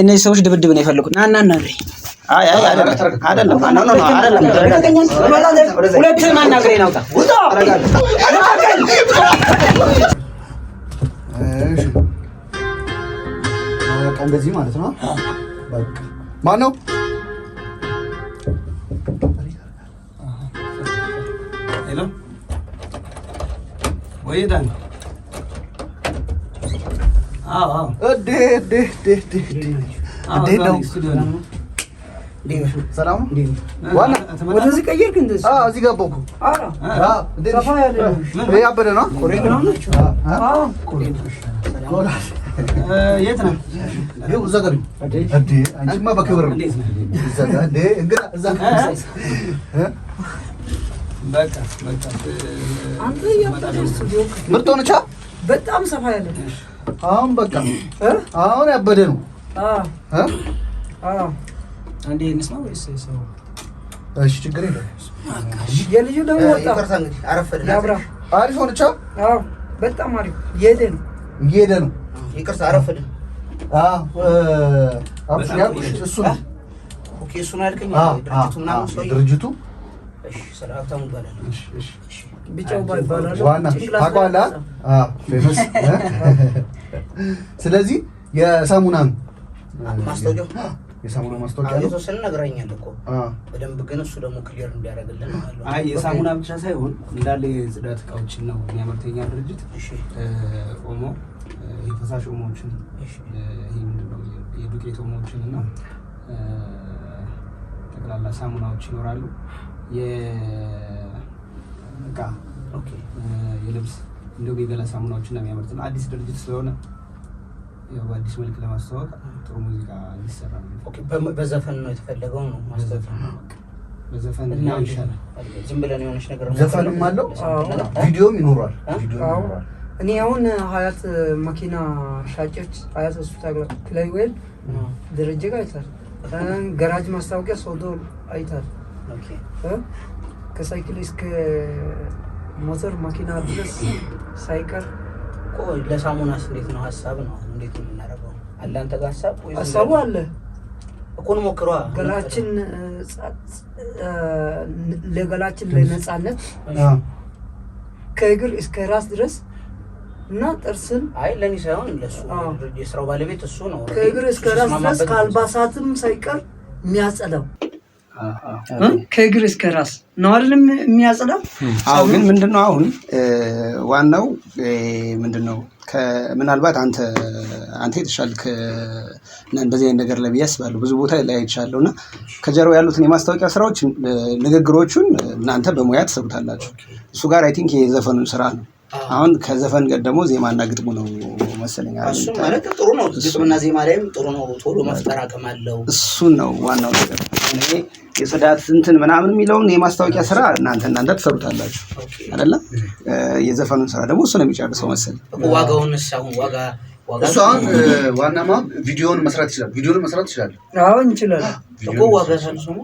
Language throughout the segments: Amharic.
እነዚህ ሰዎች ድብድብ ነው የፈለጉት። ና አይ አይደለም ሁለት ማናገር ነው። ውጣ በቃ እንደዚህ ማለት ነው። በቃ ማን ነው? ሄሎ ወይዳን ሰላም ዋና ወደዚህ ቀየርክ? እንደዚህ እዚህ ገባሁ እኮ። ያበደ ነው። የት ነው? እዛ ጋር አንቺማ በክብር ነው። ምርጥ ሆነች። በጣም ሰፋ ያለ አሁን በቃ አሁን ያበደ ነው። አንዴ እንስማ ወይስ ሰው? እሺ ችግር የለም። የልጁ ደግሞ ወጣ። ያብራ አሪፍ ሆነች። በጣም አሪፍ እየሄደ ነው። ይቅርታ አረፈደ። እሱ ነው። ኦኬ እሱ ነው ያልከኝ። ድርጅቱ ሰላምታሙ ይባላል። ቢጫው ባይባላል ዋና ታውቀዋለህ? ፌመስ። ስለዚህ የሳሙናን ማስታወቂያ የተወሰነ ነግረኸኛል እኮ በደንብ ግን እሱ ደግሞ ክሊር እንዲያደርግልን ማለት። አይ የሳሙና ብቻ ሳይሆን እንዳለ የጽዳት እቃዎችን ነው የሚያመርተኛ ድርጅት። ኦሞ፣ የፈሳሽ ኦሞዎችን፣ ይሄ ምንድነው የዱቄት ኦሞዎችን እና ጠቅላላ ሳሙናዎች ይኖራሉ። የእቃ የልብስ እንደው የገላ ሳሙናዎችን ነው የሚያመርት ነው። አዲስ ድርጅት ስለሆነ ያው በአዲስ መልክ ለማስተዋወቅ ጥሩ ሙዚቃ እንዲሰራ ነው። ኦኬ በዘፈን ነው የተፈለገው ነው ማስተዋወቅ። በዘፈን እና ይሻላል። ዝም ብለን የሆነች ነገር ዘፈንም አለው ቪዲዮም ይኖራል። እኔ አሁን ሀያት መኪና ሻጮች ሀያት ሆስፒታል ክላይዌል ደረጀ ጋር አይታል። ገራጅ ማስታወቂያ ሶዶ አይታል። ኦኬ ከሳይክል እስከ ሞተር መኪና ድረስ ሳይቀር ለሳሙናስ እንዴት ነው ሀሳብ ነው? እንዴት ነው የምናደርገው? አለ አንተ ጋር ሀሳቡ አለ እኮ ነው። ሞክሯ ገላችን ለገላችን ለነጻነት ከእግር እስከ ራስ ድረስ እና ጥርስን አይ ለኔ ሳይሆን ለሱ የስራው ባለቤት እሱ ነው። ከእግር እስከ ራስ ድረስ ከአልባሳትም ሳይቀር የሚያጸዳው ከእግር እስከ ራስ ነው አይደለም የሚያጸዳው። አዎ ግን ምንድነው አሁን ዋናው ምንድነው ምናልባት አንተ የተሻልክ እንደዚህ አይነት ነገር ላይ ያስባሉ ብዙ ቦታ ላይ አይቻለውና ከጀርባው ያሉትን የማስታወቂያ ስራዎች ንግግሮቹን እናንተ በሙያ ትሰሩታላችሁ። እሱ ጋር አይ ቲንክ የዘፈኑን ስራ ነው። አሁን ከዘፈን ጋር ደግሞ ዜማና ግጥሙ ነው መሰለኝ አይደል? እሱ ማለት ጥሩ ነው። ግጥምና ዜማ ላይም ጥሩ ነው። ቶሎ መፍጠር አቅም አለው። እሱ ነው ዋናው ነገር። እኔ የጽዳት እንትን ምናምን የሚለውን የማስታወቂያ ስራ እናንተ ትሰሩታላችሁ አይደለ? የዘፈኑን ስራ ደግሞ እሱ ነው የሚጨርሰው መሰለኝ። ዋጋውንስ አሁን ዋጋ እሱ አሁን ዋናማ ቪዲዮውን መስራት ይችላል። አዎ እንችላለን እኮ ዋጋ ሳንሰሙ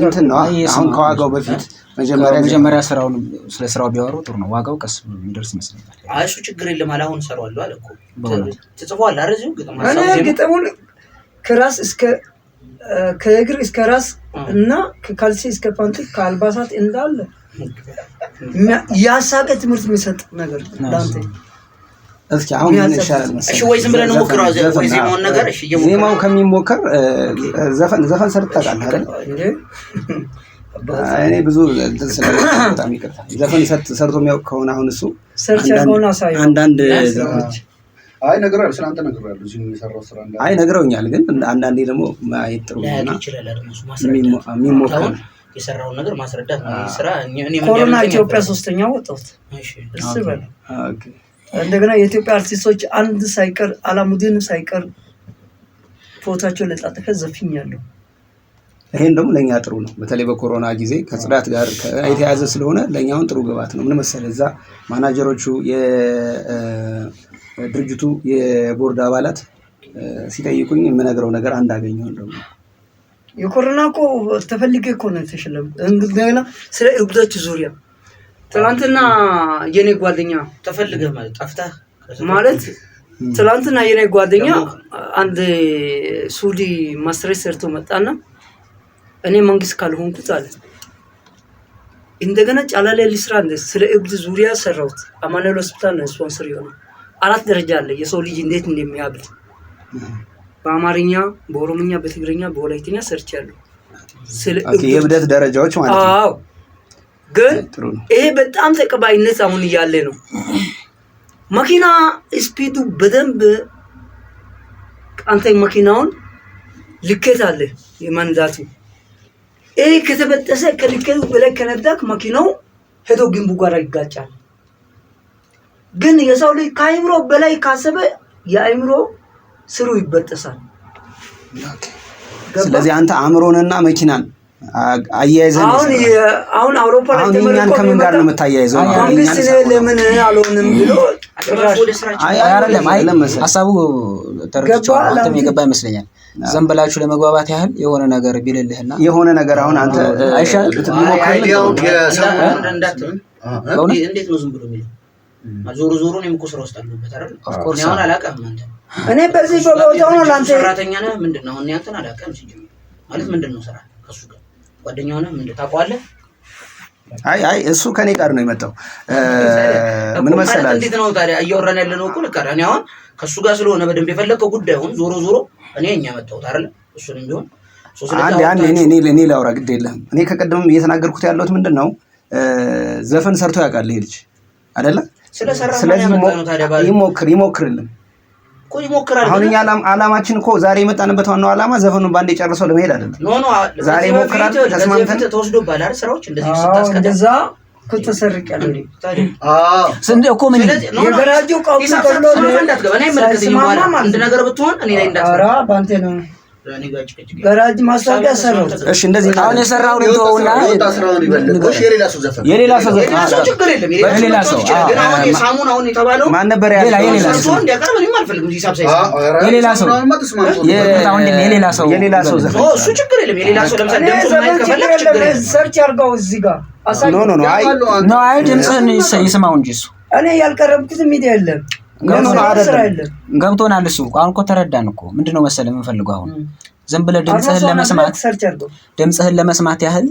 እንትን ነው። አሁን ከዋጋው በፊት መጀመሪያ ስለ ስራው ቢያወሩ ጥሩ ነው። ዋጋው ቀስ የሚደርስ ይመስለኛል። አይ እሱ ችግር የለም አለ። አሁን ሰራዋለሁ አለ እኮ ትጽፈዋለህ አይደል? ግጥሙን ከራስ እስከ ከእግር እስከ ራስ እና ከካልሲ እስከ ፓንቲ ከአልባሳት እንዳለ ያሳቀ ትምህርት የሚሰጥ ነገር ዳንቴ። እስኪ አሁን ምን ይሻላል መሰለኝ? እሺ ወይ ዝም ብለን እንሞክረው ወይ ዜማውን ነገር። እሺ ዜማው ከሚሞከር ዘፈን ሰርተታል አይደል? እኔ ብዙ እንትን በጣም ይቅርታ ዘፈን ሰርቶ የሚያውቅ ከሆነ አሁን እሱ አንዳንድ ዘፈኖች አይ ነግረውኛል። ስላንተ ነግረውኛል። እዚህ የሚሰራው ስራ እንዳለ አይ ነግረውኛል። ግን አንዳንዴ ደግሞ ማየት ጥሩ ነውና የሚሞከር የሰራውን ነገር ማስረዳት ነው ስራ። ኮሮና ኢትዮጵያ 3ኛ ወጣት እሺ በል። ኦኬ እንደገና የኢትዮጵያ አርቲስቶች አንድ ሳይቀር አላሙዲን ሳይቀር ፎቶአቸው ለጣጥፈ ዘፍኛለሁ። ይሄን ደግሞ ለኛ ጥሩ ነው። በተለይ በኮሮና ጊዜ ከጽዳት ጋር የተያዘ ስለሆነ ለኛውን ጥሩ ግባት ነው። ምን መሰለህ እዛ ማናጀሮቹ የድርጅቱ የቦርድ አባላት ሲጠይቁኝ የምነግረው ነገር አንድ አገኘው ደግሞ የኮሮና እኮ ተፈልጌ እኮ ነው የተሸለም። እንደገና ስለ እርጉዞች ዙሪያ ትናንትና የኔ ጓደኛ ተፈልገህ ማለት ጠፍተህ ማለት ትላንትና የኔ ጓደኛ አንድ ሱዲ ማስተርስ ሰርቶ መጣና እኔ መንግስት ካልሆንኩት አለ እንደገና ጫላለ ሊስራ እንደ ስለ እብድ ዙሪያ ሰራውት አማኑኤል ሆስፒታል ነው ስፖንሰር የሆነው 4 ደረጃ አለ የሰው ልጅ እንዴት እንደሚያብድ በአማርኛ በኦሮምኛ በትግርኛ በወላይትኛ ሰርቻለሁ ስለ የብደት ደረጃዎች ማለት ነው አዎ ግን ይሄ በጣም ተቀባይነት አሁን ያለ ነው መኪና ስፒዱ በደንብ አንተ መኪናውን ልከት አለ የማንዳቱ ይሄ ከተበጠሰ ከልከቱ በላይ ከነዳክ መኪናው ሄዶ ግንቡ ጋር ይጋጫል ግን የሰው ልጅ ከአይምሮ በላይ ካሰበ የአይምሮ ስሩ ይበጠሳል ስለዚህ አንተ አእምሮንና መኪናን አያይዘን አሁን አውሮፓ ላይ ተመርቆ ከምን ጋር ነው የምታያይዘው መንግስት ለምን አልሆነም ብሎ አይደለም ሐሳቡ ተርክቶ አንተም የገባ ይመስለኛል ዘንበላችሁ ለመግባባት ያህል የሆነ ነገር ቢልልህና የሆነ ነገር አሁን አንተ አይሻል አይዲያው የሰሞን እንዴት ነው ዝም ብሎ የሚለው ዞሮ ነው የምቆስረው አስተልበት አይደል እኔ አሁን አላቀም አንተ እኔ በዚህ ቦታው ነው ላንተ ሰራተኛ ነህ ምንድነው እኔ አንተን አላቀም ሲጀምር ማለት ምንድነው ስራ ከሱ ጋር ጓደኛው ነህ ምንድነው ታውቀዋለህ አይ እሱ ከኔ ጋር ነው የመጣው ምን መሰላል እንዴት ነው ታዲያ እያወራን ያለነው እኮ ለካራኒ አሁን ከሱ ጋር ስለሆነ በደንብ የፈለከው ጉዳዩን ዞሮ እኔ መጣሁት አይደል እሱንም ቢሆን እኔ ላውራ ግድ የለም እኔ ከቀደም እየተናገርኩት ያለሁት ምንድነው ዘፈን ሰርቶ ያውቃል ይሄ ልጅ አይደለ ስለዚህ ይሞክርልን እኮ ይሞክራል አሁን ዓላማችን እኮ ዛሬ የመጣንበት ዋናው ዓላማ ዘፈኑን ባንዴ ጨርሰው ለመሄድ አይደለም ዛሬ ይሞክራል ተስማምተን ተወስዶባል አይደል ስራዎች እንደዚህ ስታስከደዛ ከተሰርቀለ ስንዴ እኮ ምን የገራጁ ቃው ተብሎ እንዳትገባ እኔ መልከተኝ በኋላ አንድ ነገር ብትሆን እኔ ላይ እንዳትገባ ኧረ ባንተ ነው ገራጅ ማስታወቂያ ሰራው እሺ እንደዚህ አሁን የሰራው ልጅውና የሌላ ሰው ሰው ችግር የለም የሌላ ሰው ግን አሁን የሳሙን አሁን የተባለው ማን ነበር ያለው የሌላ ሰው እንዲያቀርብ እኔም አልፈልግም ሂሳብ ሳይሰጥ የሌላ ሰው ዘፈን እሱ ችግር የለም የሌላ ሰው ለምሳሌ ድምፁ ማይክ ከፈለክ ችግር የለም ሰርች አድርገው እዚህ ጋር ኖ አይ ድምፅህን ይስማው እንጂ እሱ እኔ ያልቀረብኩት ሚዲያ የለም ገብቶናል እሱ አሁን እኮ ተረዳን እኮ ምንድነው መሰለህ የምንፈልገው አሁን ዝም ብለህ ድምፅህን ለመስማት ያህል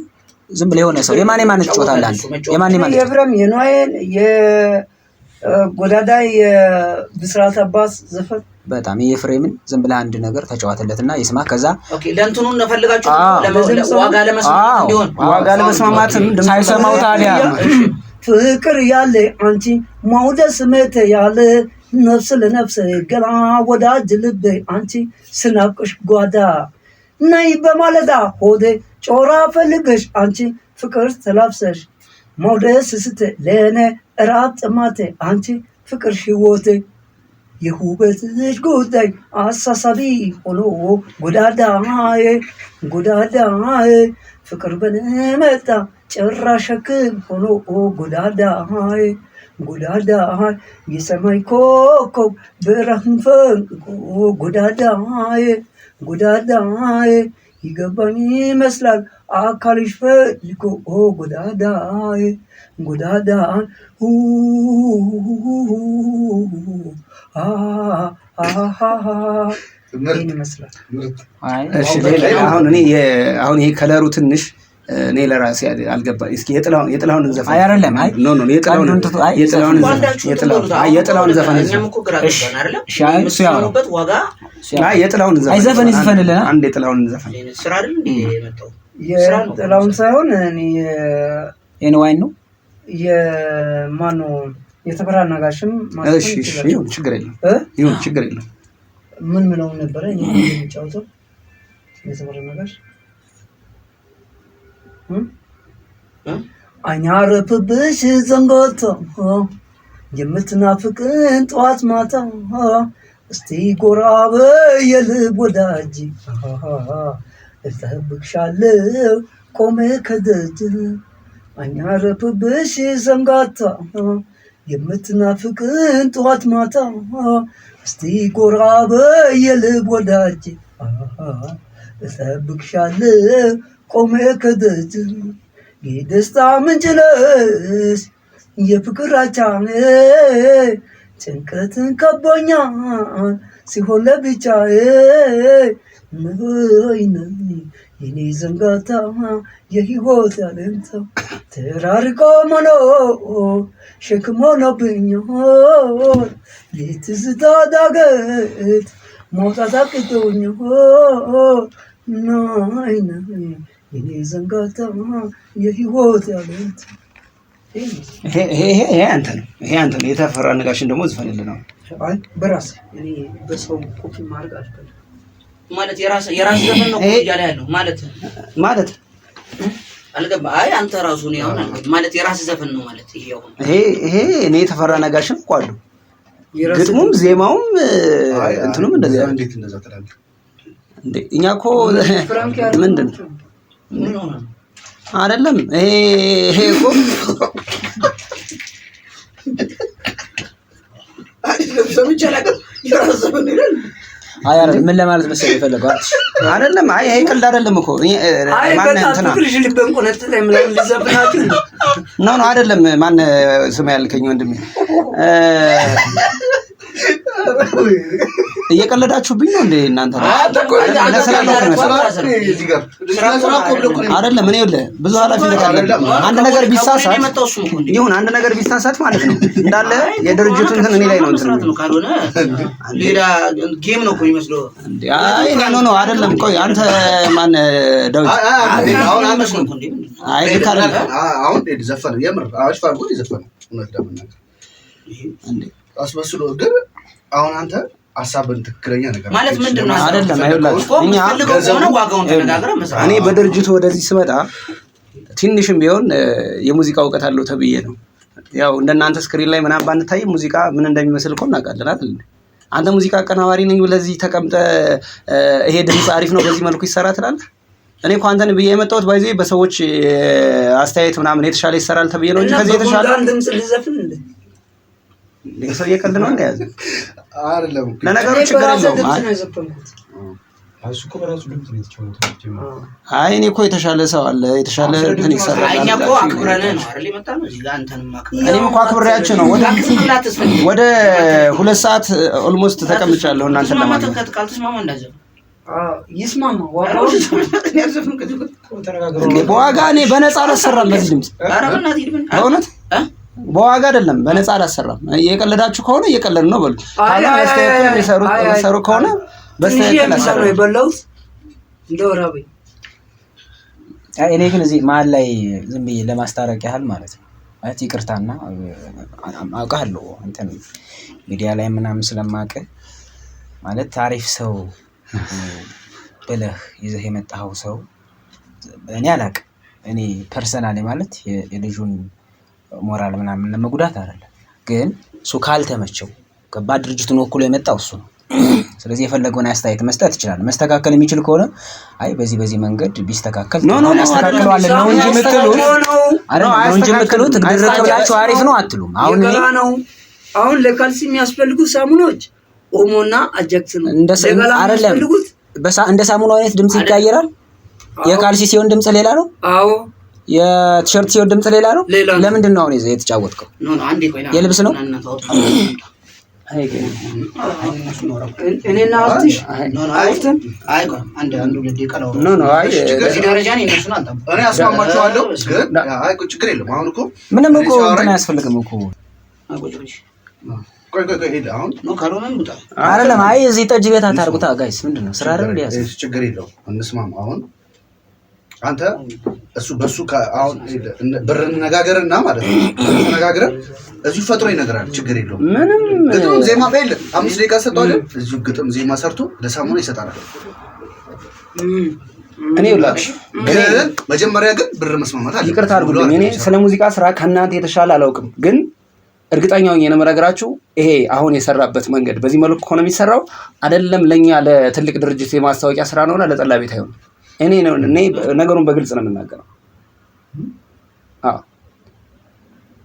ዝም ብለህ የሆነ ሰው የማን ጮታል አንተ የማን የብረም የኖየን የጎዳዳ የብስራት አባስ ዘፈን በጣም የፍሬምን ዝም ብለህ አንድ ነገር ተጫዋተለትና ይስማ ከዛ ኦኬ ለእንትኑ እንፈልጋችሁ ዋጋ ለመስማማትም ሳይሰማው ታዲያ ፍቅር ያለ አንቺ ማውደስ መተ ያለ ነፍስ ለነፍስ ገና ወዳጅ ልብ አንቺ ስናፍቅሽ ጓዳ ናይ በማለዳ ሆዴ ጮራ ፈልገሽ አንቺ ፍቅር ተላብሰሽ ማውደስ ስት ለኔ ራብ ጥማቴ አንቺ ፍቅር ህይወቴ የሁበትሽ ጉዳይ አሳሳቢ ሆኖ ጎዳዳዬ ፍቅር በነመጣ ጭራሸክም ሆኖ ጎዳዳዬ የሰማይ ኮከብ ብርሃን ፈንቅቆ ጎዳዳዬ ይገባኝ ይመስላል አካልሽ ፈልጎ ጎዳዳዬ ይሄን ይመስላል እሺ አሁን ይሄ ከለሩ ትንሽ እኔ ለራሴ አልገባ እስኪ የጥላውን ዘፈን አይ አይደለም አይ ኖ የጥላውን ዘፈን እሱ ያወራበት ዋጋ የጥላውን ዘፈን አይ ዘፈን ይዘፈንልና አንድ የጥላውን ዘፈን ስራ አይደል እንዴ የመጣው የጥላውን ሳይሆን እኔ የነዋይን ነው የማኑ የተፈራ ነጋሽም እሺ ይሁን ችግር የለም ምን ምለው ነበር እኔ የምጫወተው የተፈራ ነጋሽ አኛረብብሽ ዘንጎቶ የምትናፍቅን ጠዋት ማታ እስቲ ጎራበ የልብ ወዳጅ እጠብቅሻለሁ ቆሜ ከደጅ አኛረብብሽ ዘንጋታ የምትናፍቅን ጠዋት ማታ እስቲ ጎራበ የልብ ወዳጅ እጠብቅሻለሁ ቆሜ ከደጅ የደስታ ምንጭ ነሽ የፍቅር አቻሜ ጭንቀትን ከቦኛል ሲሆን ለብቻዬ የኔ ዘንጋታ የህይወት ያለንታ ተራርቆ መኖር ሸክም ሆኖብኛል የትዝታ ዳገት መውጣት አቅቶኛል የኔ ዘንጋታ የህይወት ያለንታ ይሄ አንተ ነው። ይሄ አንተ ነው። የተፈራ ነጋሽን ደግሞ ዝፈንልህ ነው። አይ በራስ እኔ በሰው ኮፒ ማድረግ አልፈልግም። ማለት የራስ ዘፈን ነው እያለ ያለው ማለት አልገባ። አይ አንተ ራሱ ነው ያው ማለት የራስ ዘፈን ነው ማለት ይሄ እኔ የተፈራ ነጋሽን ቋሉ ግጥሙም ዜማውም እንትኑም እንደዚህ እንዴት እንደዛ ተላልኩ እንዴ እኛ እኮ ምንድን ነው አይደለም ይሄ እኮ አይደለም ምን ለማለት መሰለኝ የፈለገው አይደለም ይሄ ቀልድ አይደለም እኮ ማን እንትና ነው አይደለም ማን ስም ያልከኝ ወንድሜ እየቀለዳችሁብኝ ነው እንዴ እናንተ? አይደለም እኔ ይኸውልህ ብዙ ኃላፊነት አለ። አንድ ነገር ቢሳሳት ማለት ነው እንዳለ የድርጅቱ እንትን እኔ ላይ ነው እንትን ካልሆነ ሌላ ጌም ነው እኮ የሚመስለው። አይ ኖ አይደለም። ቆይ አንተ ማን ዳዊት አሁን አንተስ ነው እንዴ? አይ ልካለ አሁን ዘፈነ የምር አሪፍ አድርጎ ዘፈነ እውነት ለምናገር እንዴ አስመስሎ ግን አሁን አንተ ሐሳብን ትክክለኛ ነገር ማለት ምንድነው? አይደለም አይውላችሁ እኔ በድርጅቱ ወደዚህ ስመጣ ትንሽም ቢሆን የሙዚቃ እውቀት አለው ተብዬ ነው። ያው እንደናንተ ስክሪን ላይ ምናምን ባንታይ ሙዚቃ ምን እንደሚመስል እኮ እናውቃለን አይደል? አንተ ሙዚቃ አቀናባሪ ነኝ ብለዚህ ተቀምጠ ይሄ ድምጽ አሪፍ ነው በዚህ መልኩ ይሰራ ትላለህ። እኔ እኮ አንተን ብዬ የመጣሁት ባይዘይ በሰዎች አስተያየት ምናምን የተሻለ ይሰራል ተብዬ ነው እንጂ ከዚህ የተሻለ ድምጽ ልዘፍን እንዴ ሰው እየቀልድ ነው እንደያዘ አይደለም። ለነገሩ ችግር የለውም። አይ እኔ እኮ የተሻለ ሰው አለ የተሻለ እንትን ይሰራል። እኛ እኮ አክብረን ነው አይደል የመጣነው እዚህ ጋር አንተንም አክብረን እኔም እኮ አክብሬያችሁ ነው ወደ 2 ሰዓት ኦልሞስት ተቀምጫለሁ እናንተ ለማለት ካልተስማማ እንደዚህ ይስማማ በዋጋ እኔ በነፃ አላሰራም በዚህ ድምጽ በእውነት በዋጋ አይደለም በነፃ አላሰራም። እየቀለዳችሁ ከሆነ እየቀለድን ነው በሉ። የሚሰሩ ከሆነ በስተቀር ነው የበላሁት እንደወራበኝ። እኔ ግን እዚህ መሀል ላይ ዝም ብዬ ለማስታረቅ ያህል ማለት ነው ማለት ይቅርታና አውቃለሁ እንትን ሚዲያ ላይ ምናምን ስለማውቅ ማለት ታሪፍ ሰው ብለህ ይዘህ የመጣኸው ሰው እኔ አላውቅም። እኔ ፐርሰናሊ ማለት የልጁን ሞራል ምናምን ለመጉዳት አይደለም፣ ግን እሱ ካልተመቸው ከባድ ድርጅቱን ወክሎ የመጣው እሱ ነው። ስለዚህ የፈለገውን አስተያየት መስጠት ይችላል። መስተካከል የሚችል ከሆነ አይ በዚህ መንገድ ቢስተካከል እናስተካክለዋለን ነው እንጂ የምትሉት ድርቅብላችሁ አሪፍ ነው አትሉም። አሁን ለካልሲ የሚያስፈልጉ ሳሙኖች ኦሞና አጃክስ ነው አይደለም። እንደ ሳሙናው አይነት ድምጽ ይቀያየራል። የካልሲ ሲሆን ድምጽ ሌላ ነው። አዎ የቲሸርት ሲሆን ድምጽ ሌላ ነው። ለምንድን ነው አሁን ይዘህ የተጫወትከው? የልብስ ነው። እኔና አውጥሽ አይተን እኔ አስማማቸዋለሁ፣ ግን ችግር የለም። አሁን እኮ ምንም እኮ እንትን አያስፈልግም እኮ አይደለም። አይ እዚህ ጠጅ ቤት አታርጉታ ጋይስ። ምንድን ነው ስራ አይደል? ያዝ ችግር የለውም። እንስማማ። አሁን አንተ በሱ አሁን ብር እንነጋገርና ማለት ነው እንነጋገር እዚሁ ፈጥሮ ይነግራል። ችግር የለውም። ምንም ግጥም ዜማ በል 5 ደቂቃ ሰጥቷል። እዚሁ ግጥም ዜማ ሰርቶ ለሳሙና ይሰጣል። እኔ ይላክሽ ግን መጀመሪያ ግን ብር መስማማት አለ። ይቅርታ አድርጉልኝ። እኔ ስለ ሙዚቃ ስራ ከእናንተ የተሻለ አላውቅም፣ ግን እርግጠኛው ነኝ የምነግራችሁ ይሄ አሁን የሰራበት መንገድ በዚህ መልኩ ሆነ የሚሰራው አይደለም ለኛ ለትልቅ ድርጅት የማስታወቂያ ስራ ነውና ለጠላ ቤት አይሆንም። እኔ ነገሩን በግልጽ ነው የምናገረው።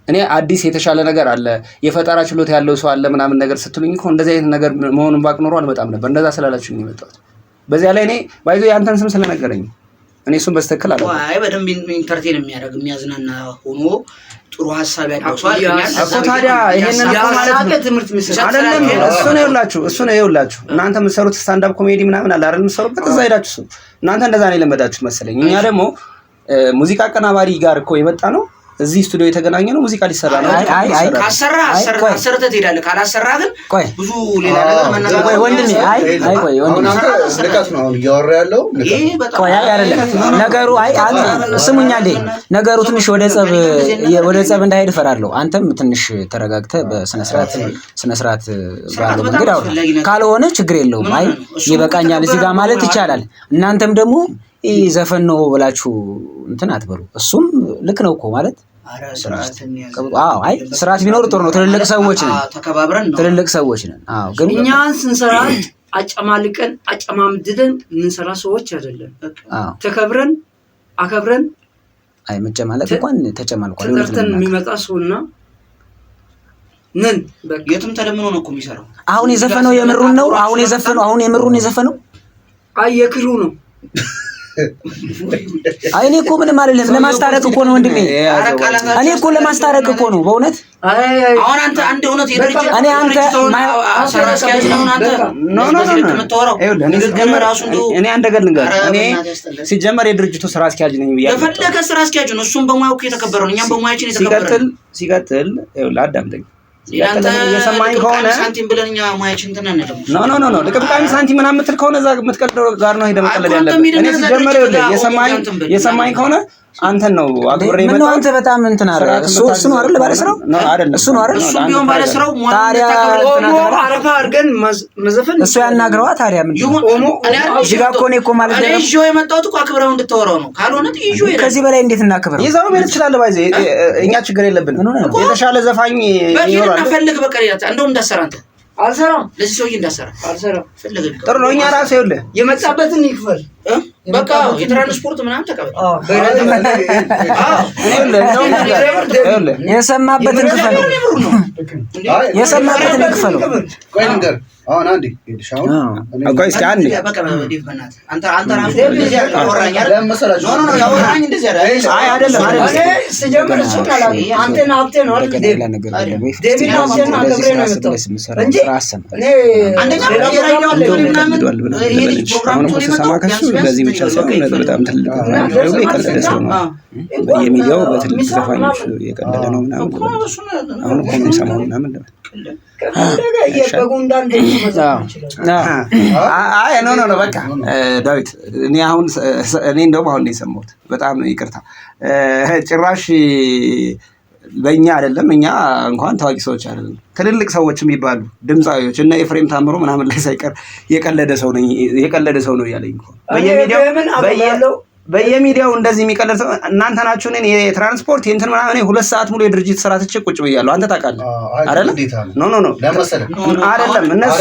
እኔ አዲስ የተሻለ ነገር አለ የፈጠራ ችሎታ ያለው ሰው አለ ምናምን ነገር ስትሉኝ እኮ እንደዚህ አይነት ነገር መሆኑን ባቅ ኖሮ አልመጣም ነበር። እንደዛ ስላላችሁ ነው የመጣሁት። በዚያ ላይ እኔ ባይዞ ያንተን ስም ስለነገረኝ እኔ እሱን በስተክል አለ አይ በደንብ ኢንተርቴን የሚያደርግ የሚያዝናና ሆኖ ጥሩ ሐሳብ ያለው ሰው እኮ ታዲያ ይሄንን ማለት ነው ትምህርት ምስል አይደለም። እሱ ነው ይኸውላችሁ እናንተ የምትሰሩት ስታንድ አፕ ኮሜዲ ምናምን አለ አይደል የምትሰሩበት እዛ ሄዳችሁ እሱ እናንተ እንደዛ ነው የለመዳችሁት መሰለኝ። እኛ ደግሞ ሙዚቃ አቀናባሪ ጋር እኮ የመጣ ነው እዚህ ስቱዲዮ የተገናኘ ነው ሙዚቃ ሊሰራ ነው። አይ ካሰራ ትሄዳለህ ካላሰራ ግን ብዙ ሌላ ነገር መናገር ቆይ ወንድሜ ቆይ ወንድሜ ልቀት ነው አሁን እያወራ ያለው ቆይ አይደለም ነገሩ ስሙኛ እንዴ ነገሩ ትንሽ ወደ ጸብ እንዳይሄድ እፈራለሁ። አንተም ትንሽ ተረጋግተህ በስነ ስርዓት ባለው መንገድ አውራ ካልሆነ ችግር የለውም። ይበቃኛል እዚህ ጋር ማለት ይቻላል። እናንተም ደግሞ ዘፈን ነው ብላችሁ እንትን አትበሉ። እሱም ልክ ነው እኮ ማለት ስርዓት ቢኖር ጥሩ ነው። ትልልቅ ሰዎች ነን ተከባብረን ነው ትልልቅ ሰዎች ነን። ግን እኛን ስንሰራ አጨማልቀን አጨማምድደን የምንሰራ ሰዎች አይደለም። ተከብረን አከብረን መጨማለቅ እንኳን ተጨማልቋል ተጠርተን የሚመጣ ሰውና ነን የትም ተለምኖ ነው እኮ የሚሰራው። አሁን የዘፈነው የምሩን ነው። አሁን የምሩን የዘፈነው የክሩ ነው። እኔ እኮ ምንም አይደለም ለማስታረቅ እኮ ነው ወንድሜ። እኔ እኮ ለማስታረቅ እኮ ነው በእውነት። አሁን አንተ አንድ እውነት የድርጅት እኔ አንተ ስራ አስኪያጅ ነው አንተ እኔ አንድ ነገር ልንገርህ። እኔ ሲጀመር የድርጅቱ ስራ አስኪያጅ ነኝ ብያለሁ። የፈለገ ስራ አስኪያጅ ነው እሱም በሙያው የተከበረው እኛም በሙያችን የተከበረው። ሲቀጥል አዳምጠኝ የሰማኝ ከሆነ ሳንቲም ብለኛ ሙያችን እንትን አንልም። ኖ ለቀብቃሚ ሳንቲም ምናምን የምትል ከሆነ እዛ የምትቀልደው ጋር ነው ሄደህ መቀለድ ያለብህ። እኔ ሲጀመር የሰማኝ ከሆነ አንተን ነው አክብሬ መጣሁ። ምን አንተ በጣም እንትን አረ እሱ ነው አይደል ባለ ስራው አይደለም እሱ ነው አይደል እሱ ቢሆን ባለ ስራው ታዲያ አረፋ አድርገን መዘፈን እሱ ያናግረዋ ታዲያ ምን እዚህ ጋር እኮ ነው እኮ ማለት ነው። እሺ የመጣሁት እኮ አክብረው እንድታወራው ነው። ካልሆነ ጥይጆ ይሄ ከዚህ በላይ እንዴት እናክብረው? ይዘው ምን ይችላል ባይዘ እኛ ችግር የለብንም። የተሻለ ዘፋኝ ይኖራል። ፈልግ በቃ እንደው እንዳሰራ አንተ አልሰራም ለዚህ ሰውዬ እንዳሰራ አልሰራም ፈልግ ጥሩ ነው። እኛ ራሴ ይኸውልህ የመጣበትን ይክፈል በቃ የትራንስፖርት ምናምን ተቀበል። የሰማበትን ክፈል የሰማበትን ክፈል። ቆይ ንገር አሁን አንዴ ሄድሻው ቆይ እስኪ አንዴ በቃ አንተ ራሱ እንደዚህ ያወራኝ አይደል? ኖ ያወራኝ እንደዚህ አይደል? አይደለም ሲጀምር እሱ ካላል አንተና ሀብቴ ነው አይደል? ዴቪድ አንተና አክብሬ ነው የመጣው እንጂ እኔ አንደኛ የራያው ምናምን ይሄ ፕሮግራም ነው የመጣው በዚህ ብቻ ሳይሆን በጣም ትልቅ ነው የቀለደ ሰው ነው። በየሚዲያው በትልቅ ዘፋኞች የቀለደ ነው ምናምን አሁን እኮ ነው ሰማው ምናምን ኖ በቃ ዳዊት እኔ እንደውም አሁን ነው የሰማሁት። በጣም ይቅርታ ጭራሽ በእኛ አይደለም እኛ እንኳን ታዋቂ ሰዎች አይደለም ትልልቅ ሰዎች የሚባሉ ድምፃዊዎች እነ ኤፍሬም ታምሮ ምናምን ላይ ሳይቀር የቀለደ ሰው ነው እያለኝ እኮ በየሚዲያው እንደዚህ የሚቀለድ ሰው እናንተ ናችሁ። እኔ የትራንስፖርት የእንትን ምናምን 2 ሰዓት ሙሉ የድርጅት ስራ ትቼ ቁጭ ብያለሁ። አንተ ታውቃለህ አይደል? ኖ አይደለም እነሱ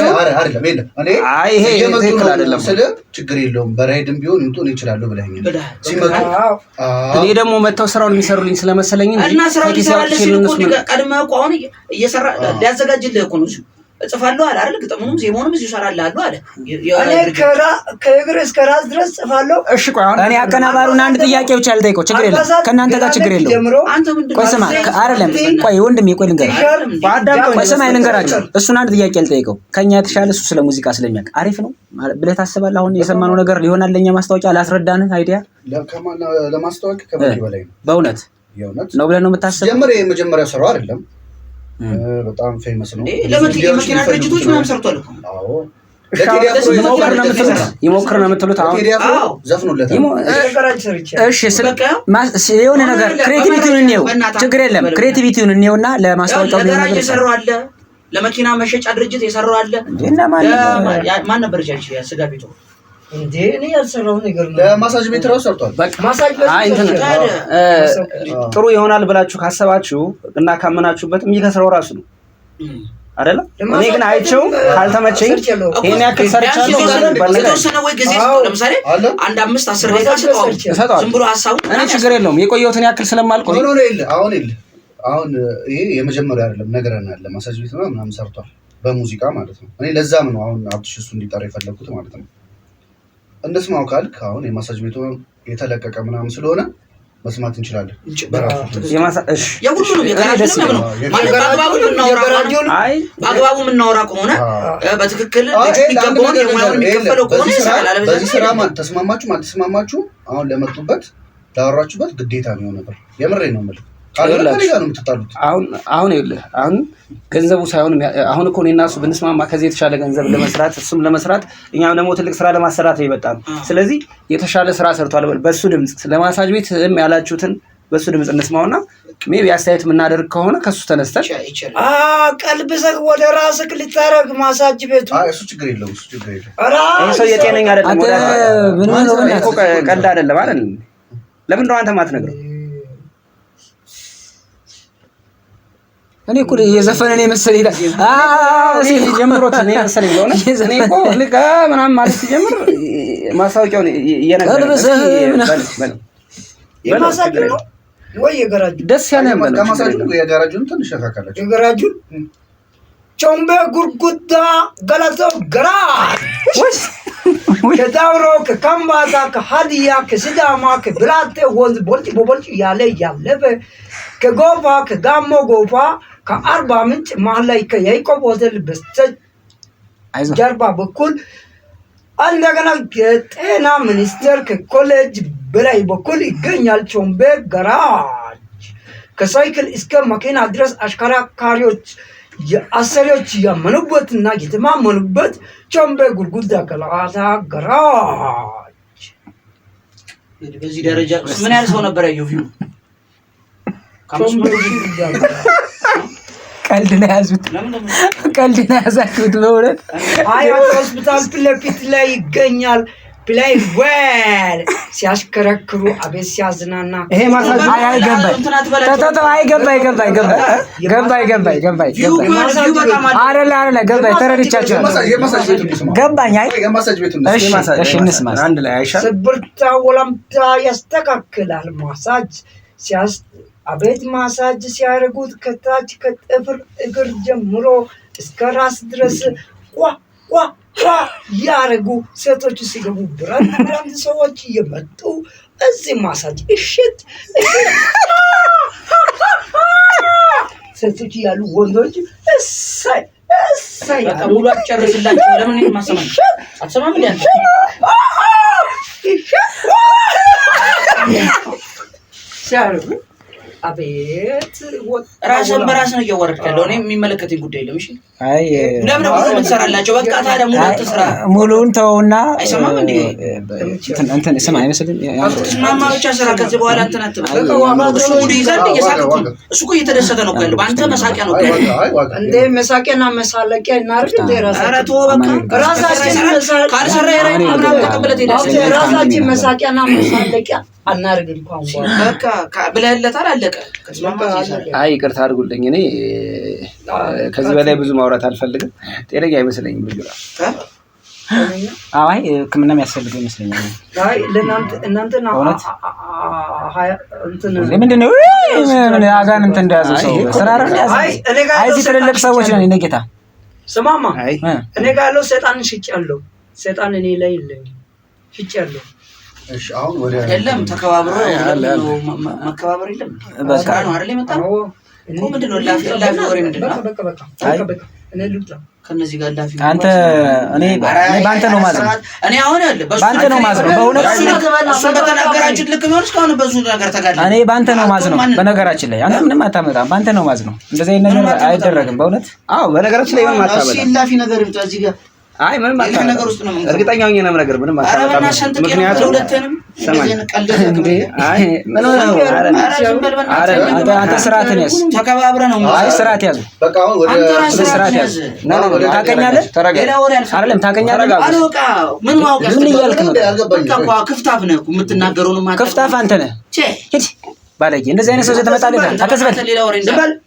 ይሄ ትክክል አይደለም። ችግር የለውም በራይድም ቢሆን እንትን ይችላል ብለኸኛል ሲመጡ። እኔ ደግሞ መተው ስራውን የሚሰሩልኝ ስለመሰለኝ እንጂ እና ስራውን ይሰራል ሲል እኮ ቀድመህ እኮ አሁን እየሰራ ሊያዘጋጅልህ እኮ ነው እጽፋለሁ አለ አይደል? ግጥሙንም ዜማውንም እዚህ እሰራለሁ አለ። እኔ ከእግር እስከ ራስ ድረስ ጽፋለሁ። እሺ ቆይ አሁን እኔ አቀናባሪውን አንድ ጥያቄ ብቻ ልጠይቀው። ችግር የለም ከእናንተ ጋር ችግር የለውም። ቆይ ስማ አይደለም ቆይ ወንድሜ ቆይ ልንገርህ ቆይ ስማ ልንገራችሁ። እሱን አንድ ጥያቄ ልጠይቀው። ከኛ የተሻለ እሱ ስለ ሙዚቃ ስለሚያውቅ አሪፍ ነው ብለህ ታስባለህ? አሁን የሰማነው ነገር ሊሆናል ለኛ ማስታወቂያ ላስረዳንህ አይዲያ ለማስታወቂያ ከበቂ በላይ ነው። በእውነት ነው ብለህ ነው የምታስበው? የመጀመሪያ ስራው አይደለም በጣም ፌመስ ነው። ለመኪና ድርጅቶች ምናምን ሰርቷል እኮ። አዎ ይሞክር ነው የምትሉት? አዎ ዘፍኑለታል። እሺ የሆነ ነገር ክሬቲቪቲውን እንየው። ችግር የለም ክሬቲቪቲውን እንየውና ለማስታወቂያው ነገር እየሰራው አለ። ለመኪና መሸጫ ድርጅት የሰራው አለ። እና ማን ነበር ጃጅ ስጋ ቤቱ እንዴ? እኔ ያልሰራው ነገር ነው። ለማሳጅ ቤት ራሱ ሰርቷል። ማሳጅ ቤት ጥሩ ይሆናል ብላችሁ ካሰባችሁ እና ካመናችሁበት የሚከስረው ራሱ ነው አይደለ? እኔ ግን አይቼው ካልተመቸኝ ይሄን ያክል ሰርቻለሁ የተወሰነ ወይ ጊዜ ለምሳሌ አንድ 5-10 ደቂቃ ሰጠው ዝም ብሎ ሐሳቡ እኔ ችግር የለውም የቆየሁትን ያክል ስለማልቆይ አሁን ይሄ የመጀመሪያ አይደለም ነገርና ለማሳጅ ቤት ምናምን ሰርቷል በሙዚቃ ማለት ነው። እኔ ለዛም ነው አሁን አብትሽ እሱ እንዲጠራ የፈለኩት ማለት ነው። እንደስማው ካልክ አሁን የማሳጅ ቤቱ የተለቀቀ ምናምን ስለሆነ መስማት እንችላለን። የሁሉንም በአግባቡ የምናወራ ከሆነ በትክክል የሚገባውን የሙያውን የሚከፈለው ከሆነ ይሰራል። በዚህ ስራ ተስማማችሁ አልተስማማችሁ አሁን ለመጡበት ላወራችሁበት ግዴታ ነው ነበር። የምሬን ነው የምልህ። አሁን ገንዘቡ ሳይሆን አሁን እኮ እኔና እሱ ብንስማማ ከዚህ የተሻለ ገንዘብ ለመስራት እሱም ለመስራት እኛም ደግሞ ትልቅ ስራ ለማሰራት ነው የመጣ ነው። ስለዚህ የተሻለ ስራ ሰርቷል በሱ ድምጽ ለማሳጅ ቤት ያላችሁትን በሱ ድምጽ እንስማውና ሜቢ አስተያየት የምናደርግ ከሆነ ከሱ ተነስተን ቀልብሰህ ወደ ራስህ ልታረግ ማሳጅ ቤቱ እሱ ችግር የለውም። ይሄ ሰው የጤነኛ አይደለም። ቀልድ አይደለም አይደል? ለምን ነው አንተ ማትነግረው? እኔ እኮ የዘፈነ ነው መሰለኝ ይላል ጀምሮት ነው መሰለኝ ነው እኔ እኮ ልካ ምናምን ማለት ሲጀምር ማሳወቂያውን እየነገረ የማሳጅ ነው ወይ የጋራጁ ደስ ያለ ማለት ከማሳጅ ነው የጋራጁን ትንሽ ያካካላችሁ የጋራጁ ቾምቤ ጉርጉዳ ገላቶ ገራ ከዳውሮ ከካምባታ ከሀዲያ ከሲዳማ ከብላቴ ወንዝ ቦልጭ ያለ ያለበ ከጎፋ ከጋሞ ጎፋ ከአርባ ምንጭ መሀል ላይ ከያይቆብ ሆቴል በስተጀርባ በኩል እንደገና የጤና ሚኒስቴር ከኮሌጅ በላይ በኩል ይገኛል። ቾምቤ ጋራጅ ከሳይክል እስከ መኪና ድረስ አሽከርካሪዎች የአሰሪዎች ያመኑበትና የተማመኑበት ቾምቤ ጉርጉዳ ገላታ ጋራጅ። በዚህ ደረጃ ምን ያህል ሰው ነበር ያየው ቪው? ቀልድ ነው ያዙት። ቀልድ ነው ያዛችሁት በእውነት። አያት ሆስፒታል ፊት ለፊት ላይ ይገኛል። ፕላይ ዌል ሲያሽከረክሩ አቤት ሲያዝናና ይሄ ማሳጅ አይገባኝ ተረድቻችኋለሁ። ገባኝ። እሺ እንስማ። አንድ ላይ አይሻል ስብርታ ወላምታ ያስተካክላል ማሳጅ አቤት ማሳጅ ሲያደርጉት ከታች ከጥፍር እግር ጀምሮ እስከ ራስ ድረስ ቋ ያረጉ ሴቶች ሲገቡ ብራንድ ሰዎች እየመጡ እዚህ ማሳጅ እሽት ሴቶች ያሉ ወንዶች እሰይ ሙሉ አጨርስላችሁ። ለምን ማሰማኝ አትሰማም እንዴ? ሲያረጉ አቤት ራስን በራስ ነው እያወረድክ ያለው። እኔ የሚመለከተኝ ጉዳይ የለም። እሺ አይ ለምን ነው የምትሰራላቸው? በቃ ታዲያ ሙሉ አትስራ። ሙሉውን ተውና አይሰማም እንዴ? እንትን ስማ አይመስልም። ማማ ብቻ ስራ። ከዚህ በኋላ እንትን አትበል። እሱ ሙሉ ይዛል እየሳቀ እሱ እኮ እየተደሰተ ነው ያለው። በአንተ መሳቂያ ነው ያለው እንዴ? መሳቂያና መሳለቂያ እናርግ እንዴ? ኧረ ተው በቃ ራሳችን ካልሰራ የራይ ምናምን ተቀበለት ይላል። ራሳችን መሳቂያና መሳለቂያ አናርግ እንኳን በቃ ብለህለታል። አለቀ። አይ ይቅርታ አድርጉልኝ። እኔ ከዚህ በላይ ብዙ ማውራት አልፈልግም። ጤነኛ አይመስለኝም ልጅ ራሱ። አይ ሕክምና የሚያስፈልገው ይመስለኛል። አይ እናንተ ነው ምንድን ነው አጋንንት እንደያዘው ሰው ስራ አይደል? አይ እዚህ ትልልቅ ሰዎች ነን። እኔ ጌታ ስማማ እኔ ጋር ያለው ሰይጣንን ሽጫለሁ። ሰይጣን እኔ ላይ የለኝም፣ ሽጫለሁ። እሺ አሁን ወደ የለም ተከባብሮ መከባበር የለም። በቃ ነው አይደል የመጣው እኮ። ምንድነው ላፊ ወሬ ምንድነው? በቃ እኔ ልውጣ ከነዚህ ጋር ላፊ። አንተ እኔ ባንተ ነው ማለት ነው። እኔ አሁን ያለ ባንተ ነው ማለት ነው። በእውነት እሱ በተናገራችሁ ልክ ነው። እስካሁን በዙ ነገር ተጋደለ። እኔ ባንተ ነው ማለት ነው። በነገራችን ላይ አንተ ምንም አታመጣም። ባንተ ነው ማለት ነው። እንደዚህ አይነት ነገር አይደረግም በእውነት። አዎ በነገራችን ላይ ምንም አታመጣም። እሺ ላፊ ነገር ይምጣ እዚህ ጋር። አይ ምንም አታመጣም። ነገር ውስጥ ነው እርግጠኛ ሆኜ ነው ነገር ምንም አታመጣም። ምክንያቱም ሁለተንም አይ ምን ነው አንተ ስርዓትን ያዝ። ተከባብረ ነው። አይ ስርዓት ያዝ። በቃ አሁን ወደ ስርዓት ያዝ። ታውቀኛለህ አይደለም? ታውቀኛለህ? አልወቃ ምን ማውቀ ምን እያልክ ነው? በቃ ክፍታፍ ነህ የምትናገረው ነው ማለት ክፍታፍ አንተ ነህ። ሂድ ባለጌ። እንደዚህ አይነት ሰው ተመጣለህ። አከስበት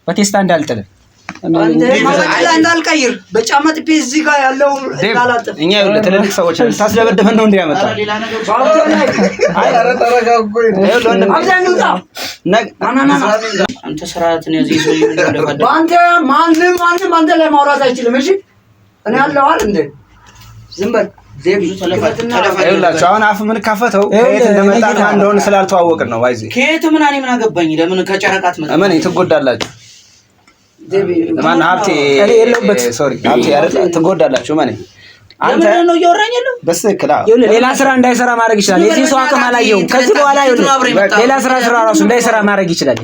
በቴስታ እንዳልጥል እንዳልቀይር በጫማ ጥፌ እዚህ ጋር ያለው እንዳላጥፍ። እኛ ይኸውልህ ትልልቅ ሰዎች ነን። ታስደበደበን ነው እንዴ ያመጣው? አንተ ስርዓትን ያዘህ ሰው ይሁን። አንተ ማንም አንተ ላይ ማውራት አይችልም። እሺ እኔ አለዋል እንዴ? ዝም በል ይኸውላችሁ አሁን አፍ ምን ካፈተው ከየት እንደመጣን ማን እንደሆነ ስላልተዋወቅን ነው። ባይዜ ከየት ምን አኔ ምን አገባኝ? ለምን ከጨረቃት መጣ? ምን ትጎዳላችሁ? ማን ሀብቴ የለውበት ሶሪ ሀብቴ አይደል? ትጎዳላችሁ ማን አንተ ነው እያወራኝ ያለው በስክላ ሌላ ስራ እንዳይሰራ ማድረግ ይችላል። የዚህ ሰው አቅም አላየውም። ከዚህ በኋላ ሌላ ስራ ራሱ እንዳይሰራ ማድረግ ይችላል።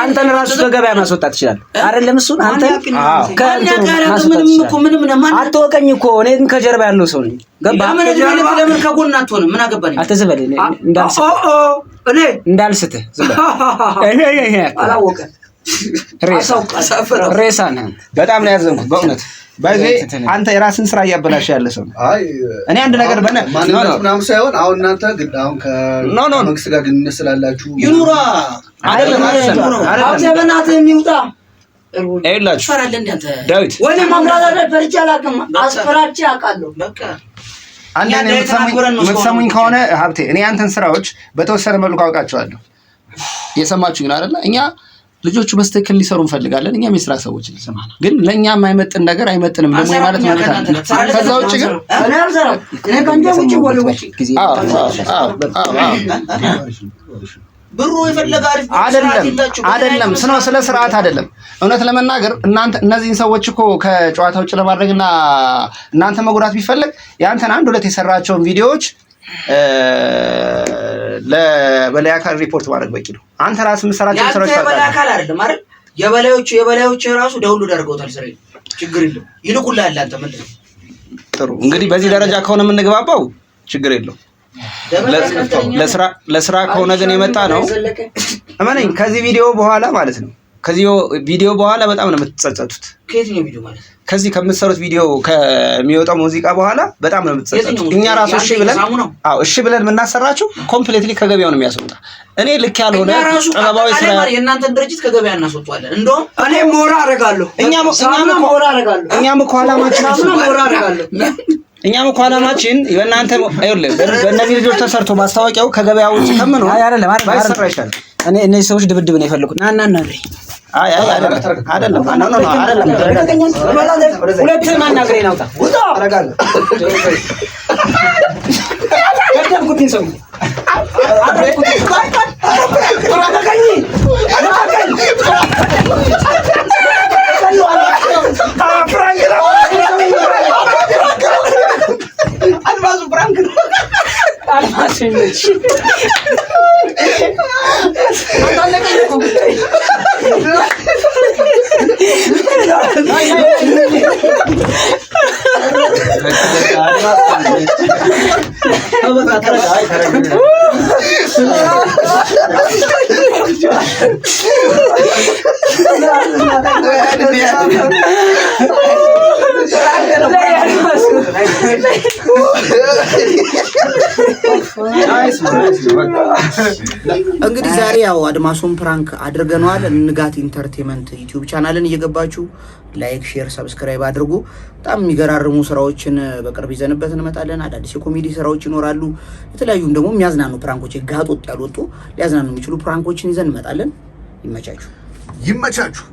አንተን ራሱ ከገበያ ማስወጣት ይችላል አይደለም? እሱን አንተ አትወቀኝ እኮ እኔ ግን ከጀርባ ያለው ሰው ነኝ። ገባህ? ለምን ከጎን አትሆንም? ምን አገባኝ? አትዝበል እንዳልስትህ ዝም በል። አላወቀ ሬሳ ነህ። በጣም ነው ያዘንኩት በእውነት ባይዜ አንተ የራስን ስራ እያበላሽ ያለ ሰው። አይ እኔ አንድ ነገር ምናምን ሳይሆን አሁን እናንተ ግን አሁን ከመንግስት ጋር ግንኙነት ስላላችሁ ይኑራ አይደለም በእናትህ የሚውጣ ይኸውላችሁ ፈራለ እንደ አንተ ዳዊት ወደ ማምራዛ ፈርቻ አላውቅም። አስፈራጭ አውቃለሁ። በቃ አንተ የምትሰሙኝ ከሆነ ሀብቴ እኔ አንተን ስራዎች በተወሰነ መልኩ አውቃቸዋለሁ። የሰማችሁኝ ነው አይደለ? እኛ ልጆቹ በስተክል ሊሰሩ እንፈልጋለን። እኛም የስራ ሰዎች ልሰማ ነው። ግን ለኛ የማይመጥን ነገር አይመጥንም ደግሞ ማለት ማለት ነው። ከዛ ውጪ ግን እኔ አልሰራም። እኔ ከአንተ ውጪ ወደ ውጪ ብሩ የፈለገ አይደለም ስለ ስርዓት አይደለም። እውነት ለመናገር እናንተ እነዚህን ሰዎች እኮ ከጨዋታ ውጭ ለማድረግና እናንተ መጉዳት ቢፈልግ ያንተን አንድ ሁለት የሰራቸውን ቪዲዮዎች ለበላይ አካል ሪፖርት ማድረግ በቂ ነው። አንተ ራስህ የምትሰራቸው ስራዎች ታውቃለህ። የበላይ አካል አይደለም አይደል? የበላዮቹ ራሱ ደውሉ አድርገውታል። ስራ ችግር የለውም ይልቁልሃል። አንተ ምንድን ነው ጥሩ እንግዲህ በዚህ ደረጃ ከሆነ የምንግባባው ችግር የለውም። ለስራ ከሆነ ግን የመጣ ነው እመነኝ። ከዚህ ቪዲዮ በኋላ ማለት ነው ከዚህ ቪዲዮ በኋላ በጣም ነው የምትጸጸቱት። ከየትኛው ቪዲዮ ማለት ከዚህ ከምትሰሩት ቪዲዮ ከሚወጣው ሙዚቃ በኋላ በጣም ነው የምትጸጸቱት። እኛ ራሱ እሺ ብለን የምናሰራችሁ ኮምፕሊትሊ ከገበያው ነው የሚያስወጣ። እኔ ልክ ያልሆነ ጥበባዊ ስራ የእናንተን ድርጅት ከገበያ እናስወጣለን። እንደውም እኔ ሞራ አደርጋለሁ። እኛም እኮ ዓላማችን በእናንተ ይኸውልህ በእነዚህ ልጆች ተሰርቶ ማስታወቂያው ከገበያው ውጭ ከምኑ አይደለም ባይሰራ ይሻላል። እኔ እነዚህ ሰዎች ድብድብ ነው የፈለኩት። ና አይደለም ሁለቱም አናግረኝ ናውጣ አረጋለሁ ከተምኩትን ሰው አልማዙ ብራንክ ነው አልማሽነች እንግዲህ ዛሬ ያው አድማሱን ፕራንክ አድርገናል። ንጋት ኢንተርቴይንመንት ዩቲዩብ ቻናልን እየገባችሁ ላይክ፣ ሼር፣ ሰብስክራይብ አድርጉ። በጣም የሚገራርሙ ስራዎችን በቅርብ ይዘንበት እንመጣለን። አዳዲስ የኮሜዲ ስራዎች ይኖራሉ። የተለያዩም ደግሞ የሚያዝናኑ ፕራንኮች ጋጦጥ ያልወጡ ሊያዝናኑ የሚችሉ ፕራንኮችን ይዘን እንመጣለን። ይመቻችሁ።